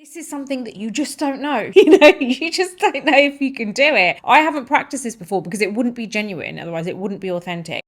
This is something that you just don't know. You just don't know if you can do it. I haven't practiced this before because it wouldn't be genuine. Otherwise, it wouldn't be authentic.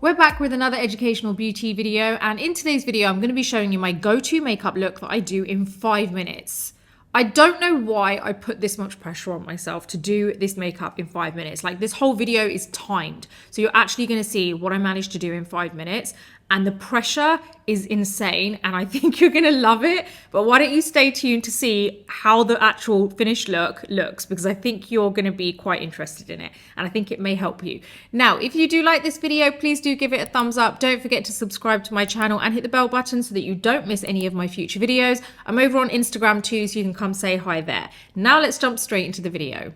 We're back with another educational beauty video, and in today's video I'm going to be showing you my go-to makeup look that I do in 5 minutes. I don't know why I put this much pressure on myself to do this makeup in 5 minutes. Like, this whole video is timed, so you're actually going to see what I managed to do in 5 minutes, and the pressure is insane and I think you're going to love it. But why don't you stay tuned to see how the actual finished look looks, because I think you're going to be quite interested in it and I think it may help you. Now, if you do like this video, please do give it a thumbs up. Don't forget to subscribe to my channel and hit the bell button so that you don't miss any of my future videos. I'm over on Instagram too, so you can come say hi there. Now let's jump straight into the video.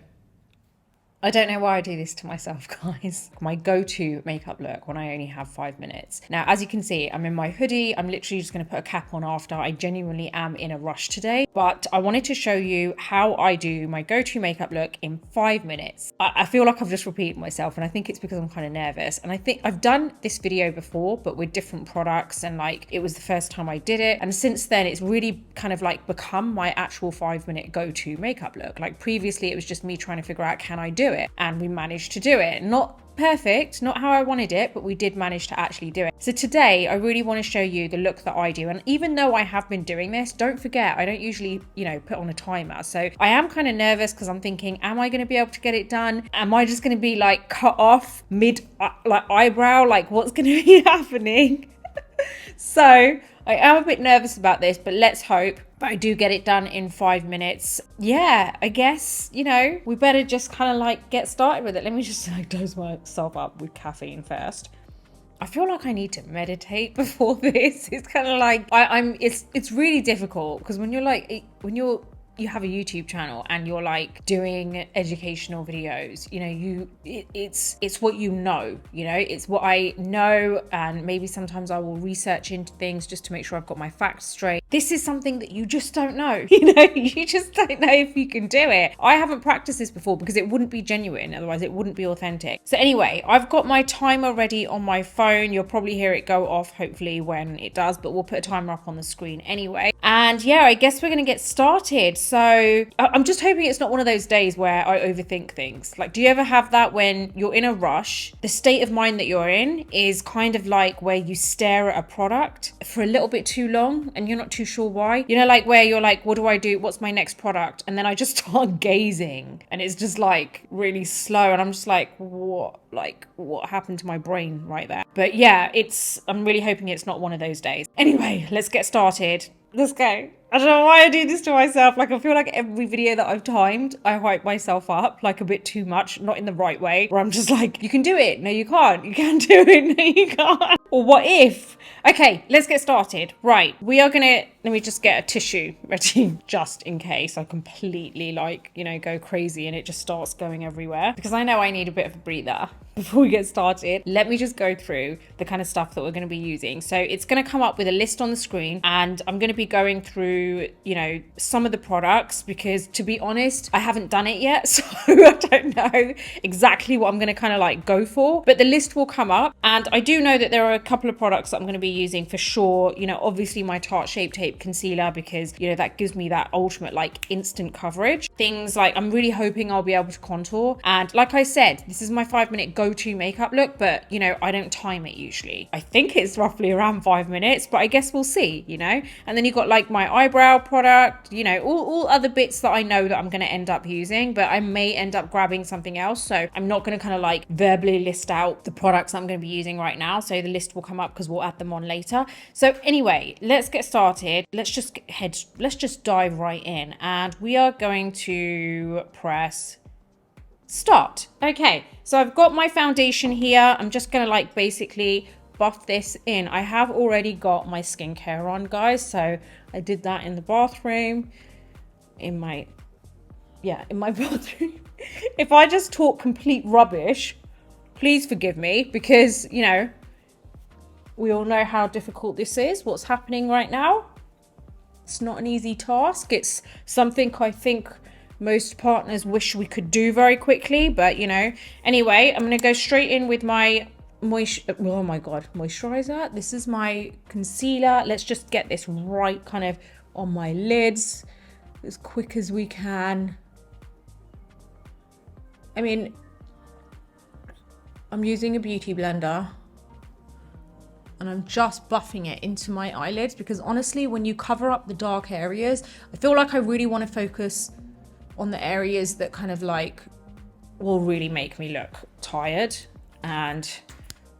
I don't know why I do this to myself, guys. My go-to makeup look when I only have 5 minutes. Now, as you can see, I'm in my hoodie. I'm literally just going to put a cap on after. I genuinely am in a rush today, but I wanted to show you how I do my go-to makeup look in 5 minutes. I feel like I've just repeated myself, and I think it's because I'm kind of nervous. And I think I've done this video before, but with different products, and like, it was the first time I did it. And since then, it's really kind of like become my actual 5-minute go-to makeup look. Like, previously, it was just me trying to figure out, can I do it? And we managed to do it. Not perfect, not how I wanted it, but we did manage to actually do it. So today I really want to show you the look that I do. And even though I have been doing this, don't forget, I don't usually, put on a timer. So I am kind of nervous because I'm thinking, am I going to be able to get it done? Am I just going to be like cut off mid eyebrow? Like, what's going to be happening? So I am a bit nervous about this, but let's hope that I do get it done in 5 minutes. Yeah, I guess, we better just kind of like get started with it. Let me just like dose myself up with caffeine first. I feel like I need to meditate before this. It's kind of like it's really difficult because when you have a YouTube channel and you're like doing educational videos, it's what it's what I know, and maybe sometimes I will research into things just to make sure I've got my facts straight. This is something that you just don't know. You just don't know if you can do it. I haven't practiced this before because it wouldn't be genuine, otherwise it wouldn't be authentic. So anyway, I've got my timer ready on my phone. You'll probably hear it go off hopefully when it does, but we'll put a timer up on the screen anyway. And yeah, I guess we're gonna get started. So I'm just hoping it's not one of those days where I overthink things. Like, do you ever have that when you're in a rush? The state of mind that you're in is kind of like where you stare at a product for a little bit too long and you're not too sure why. Like where you're like, what do I do? What's my next product? And then I just start gazing and it's just like really slow. And I'm just like, what happened to my brain right there? But yeah, I'm really hoping it's not one of those days. Anyway, let's get started. Let's go. I don't know why I do this to myself. Like, I feel like every video that I've timed, I hype myself up like a bit too much, not in the right way, where I'm just like, you can do it. No, you can't. You can do it. No, you can't. Or what if? Okay, let's get started. Right, let me just get a tissue ready just in case I completely go crazy and it just starts going everywhere, because I know I need a bit of a breather before we get started. Let me just go through the kind of stuff that we're going to be using. So it's going to come up with a list on the screen and I'm going to be going through, some of the products, because to be honest, I haven't done it yet. So I don't know exactly what I'm going to kind of like go for, but the list will come up. And I do know that there are a couple of products that I'm going to be using for sure. Obviously my Tarte Shape Tape concealer, because that gives me that ultimate like instant coverage. Things like, I'm really hoping I'll be able to contour. And like I said, this is my 5-minute go-to makeup look, but I don't time it usually. I think it's roughly around 5 minutes, but I guess we'll see, And then you've got like my eyebrow product, all other bits that I know that I'm going to end up using, but I may end up grabbing something else. So I'm not going to kind of like verbally list out the products I'm going to be using right now. So the list will come up because we'll add them on later. So anyway, let's get started. Let's just dive right in, and we are going to press start. Okay, so I've got my foundation here. I'm just gonna like basically buff this in. I have already got my skincare on, guys, so I did that in the bathroom, in my bathroom. If I just talk complete rubbish, please forgive me, because we all know how difficult this is, what's happening right now. It's not an easy task. It's something I think most partners wish we could do very quickly, but you know. Anyway, I'm going to go straight in with my moisturizer. This is my concealer. Let's just get this right kind of on my lids as quick as we can. I mean, I'm using a beauty blender and I'm just buffing it into my eyelids because honestly, when you cover up the dark areas, I feel like I really want to focus on the areas that kind of like will really make me look tired. And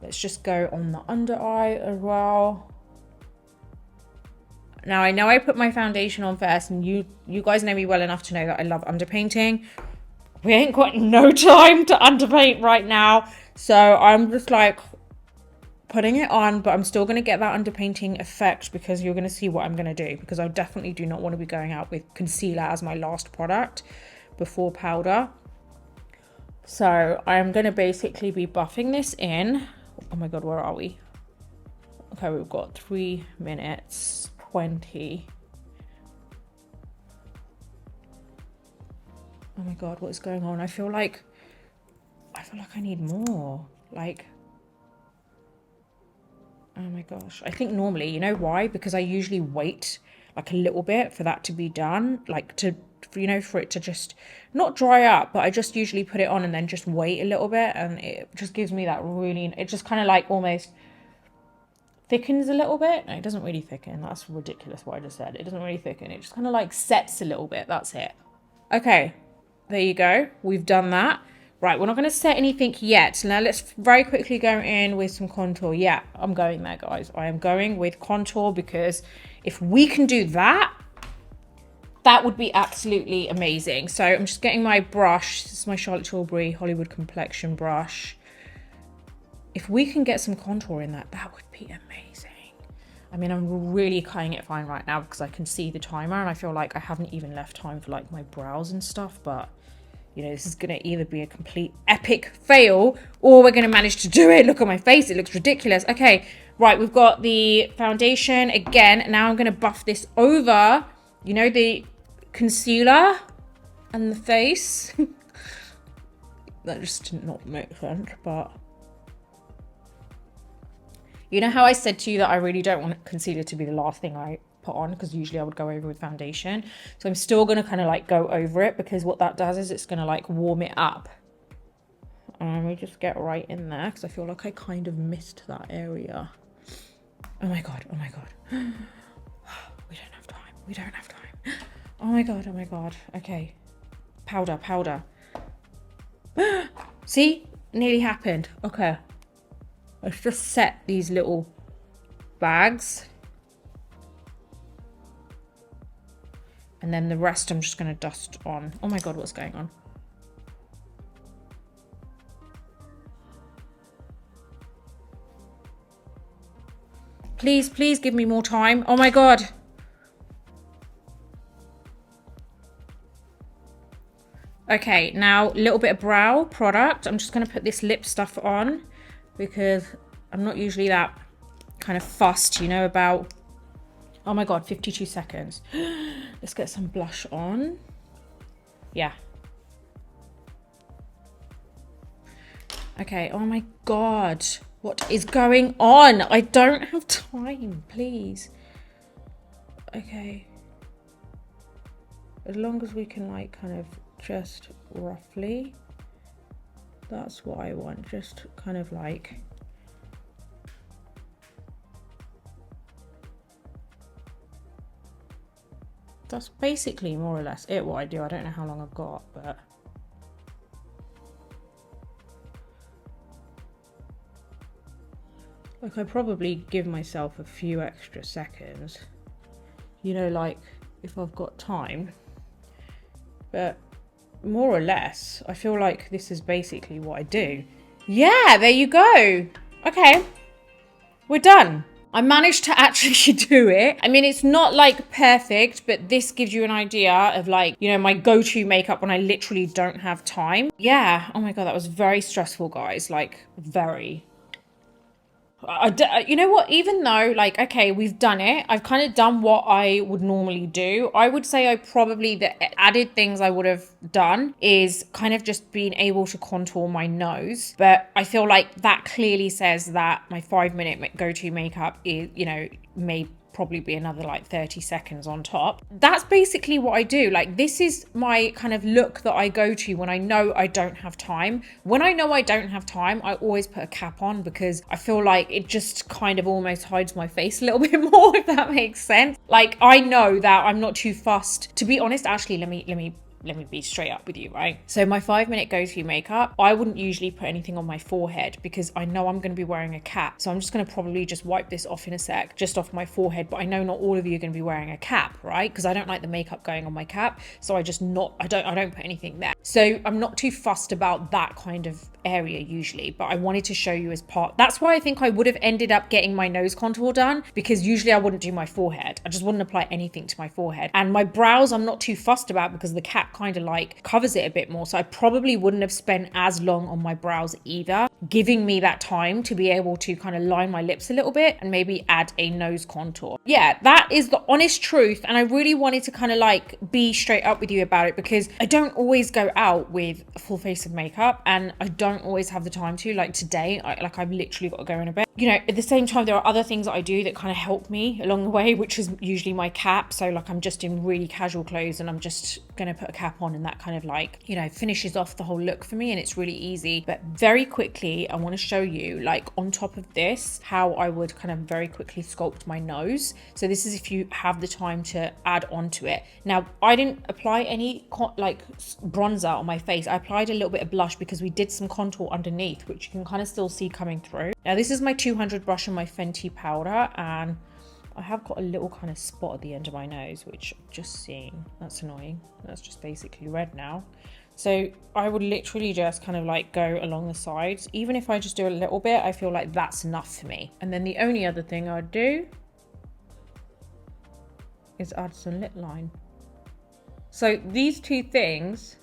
let's just go on the under eye as well. Now I know I put my foundation on first, and you guys know me well enough to know that I love underpainting. We ain't got no time to underpaint right now, so I'm just like putting it on, but I'm still going to get that underpainting effect because you're going to see what I'm going to do, because I definitely do not want to be going out with concealer as my last product before powder. So I'm going to basically be buffing this in. Oh my god, where are we? Okay, we've got 3 minutes 20. Oh my god, what is going on? I feel like I need more. Like, oh my gosh. I think normally, you know why? Because I usually wait like a little bit for that to be done, like to, you know, for it to just not dry up, but I just usually put it on and then just wait a little bit, and it just gives me that really, it just kind of like almost thickens a little bit. No, it doesn't really thicken. That's ridiculous what I just said. It doesn't really thicken. It just kind of like sets a little bit. That's it. Okay, there you go. We've done that. Right, we're not going to set anything yet. Now let's very quickly go in with some contour. Yeah, I'm going there, guys. I am going with contour because if we can do that, that would be absolutely amazing. So I'm just getting my brush. This is my Charlotte Tilbury Hollywood Complexion brush. If we can get some contour in that, that would be amazing. I mean, I'm really cutting it fine right now because I can see the timer and I feel like I haven't even left time for like my brows and stuff, but you know, this is going to either be a complete epic fail or we're going to manage to do it. Look at my face. It looks ridiculous. Okay, right. We've got the foundation again. Now I'm going to buff this over, you know, the concealer and the face. That just did not make sense, but you know how I said to you that I really don't want concealer to be the last thing I put on, because usually I would go over with foundation. So I'm still going to kind of like go over it, because what that does is it's going to like warm it up. And we just get right in there because I feel like I kind of missed that area. Oh my god, oh my god. We don't have time. We don't have time. Oh my god, oh my god. Okay. Powder, powder. See? Nearly happened. Okay. Let's just set these little bags. And then the rest I'm just going to dust on. Oh my god, what's going on? Please, please give me more time. Oh my god. Okay, now a little bit of brow product. I'm just going to put this lip stuff on because I'm not usually that kind of fussed, you know, about... Oh my god, 52 seconds. Let's get some blush on. Yeah. Okay, oh my god. What is going on? I don't have time, please. Okay. As long as we can like kind of just roughly. That's what I want. Just kind of like... That's basically more or less it, what I do. I don't know how long I've got, but... Like, I probably give myself a few extra seconds. You know, like, if I've got time. But more or less, I feel like this is basically what I do. Yeah, there you go. Okay, we're done. I managed to actually do it. I mean, it's not like perfect, but this gives you an idea of like, you know, my go-to makeup when I literally don't have time. Yeah. Oh my God, that was very stressful, guys. Like, very. You know what, even though like, okay, we've done it, I've kind of done what I would normally do. I would say the added things I would have done is kind of just being able to contour my nose. But I feel like that clearly says that my 5-minute go-to makeup is, you know, may probably be another like 30 seconds on top. That's basically what I do. Like, this is my kind of look that I go to when I know I don't have time. When I know I don't have time, I always put a cap on, because I feel like it just kind of almost hides my face a little bit more, if that makes sense. Like, I know that I'm not too fussed. To be honest, actually, let me be straight up with you, right? So my 5-minute go-to makeup, I wouldn't usually put anything on my forehead because I know I'm going to be wearing a cap. So I'm just going to probably just wipe this off in a sec, just off my forehead. But I know not all of you are going to be wearing a cap, right? Because I don't like the makeup going on my cap. So I don't put anything there. So I'm not too fussed about that kind of area usually, but I wanted to show you as part. That's why I think I would have ended up getting my nose contour done, because usually I wouldn't do my forehead. I just wouldn't apply anything to my forehead. And my brows I'm not too fussed about because the cap kind of like covers it a bit more. So I probably wouldn't have spent as long on my brows either, giving me that time to be able to kind of line my lips a little bit and maybe add a nose contour. Yeah, that is the honest truth. And I really wanted to kind of like be straight up with you about it, because I don't always go out with a full face of makeup, and I don't always have the time to. Like today, I've literally got to go in a bit. You know, at the same time, there are other things that I do that kind of help me along the way, which is usually my cap. So like, I'm just in really casual clothes and I'm just gonna put a cap on, and that kind of like, you know, finishes off the whole look for me, and it's really easy. But very quickly, I want to show you, like, on top of this, how I would kind of very quickly sculpt my nose. So this is if you have the time to add onto it. Now, I didn't apply any like bronzer on my face. I applied a little bit of blush because we did some contour underneath, which you can kind of still see coming through. Now, this is my 200 brush and my Fenty powder, and I have got a little kind of spot at the end of my nose, which I'm just seeing. That's annoying. That's just basically red now. So I would literally just kind of like go along the sides. Even if I just do a little bit, I feel like that's enough for me. And then the only other thing I'd do is add some lip line. So these two things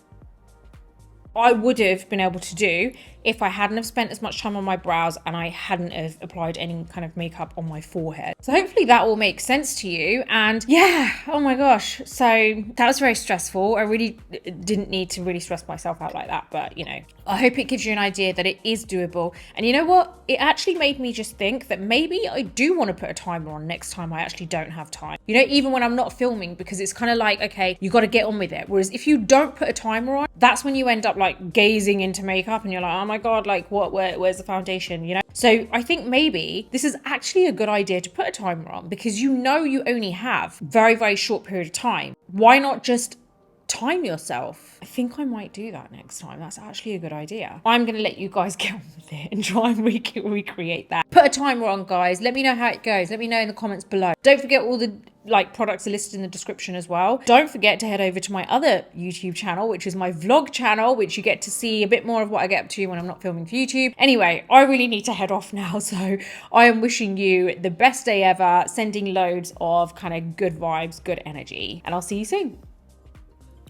I would have been able to do if I hadn't have spent as much time on my brows and I hadn't have applied any kind of makeup on my forehead. So hopefully that will make sense to you. And yeah, oh my gosh. So that was very stressful. I really didn't need to really stress myself out like that. But you know, I hope it gives you an idea that it is doable. And you know what? It actually made me just think that maybe I do want to put a timer on next time I actually don't have time. You know, even when I'm not filming, because it's kind of like, okay, you got to get on with it. Whereas if you don't put a timer on, that's when you end up like gazing into makeup and you're like, oh my God, like where's the foundation, you know? So I think maybe this is actually a good idea to put a timer on, because you know you only have very, very short period of time. Why not just time yourself? I think I might do that next time. That's actually a good idea. I'm going to let you guys get on with it and try and recreate that. Put a timer on, guys. Let me know how it goes. Let me know in the comments below. Don't forget all the like products are listed in the description as well. Don't forget to head over to my other YouTube channel, which is my vlog channel, which you get to see a bit more of what I get up to when I'm not filming for YouTube. Anyway, I really need to head off now. So I am wishing you the best day ever, sending loads of kind of good vibes, good energy, and I'll see you soon.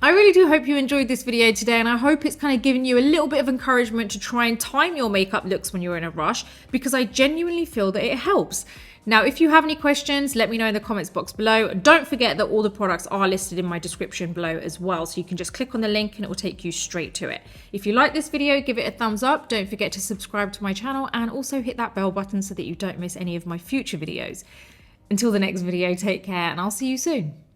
I really do hope you enjoyed this video today, and I hope it's kind of given you a little bit of encouragement to try and time your makeup looks when you're in a rush, because I genuinely feel that it helps. Now, if you have any questions, let me know in the comments box below. Don't forget that all the products are listed in my description below as well, so you can just click on the link and it will take you straight to it. If you like this video, give it a thumbs up. Don't forget to subscribe to my channel and also hit that bell button so that you don't miss any of my future videos. Until the next video, take care and I'll see you soon.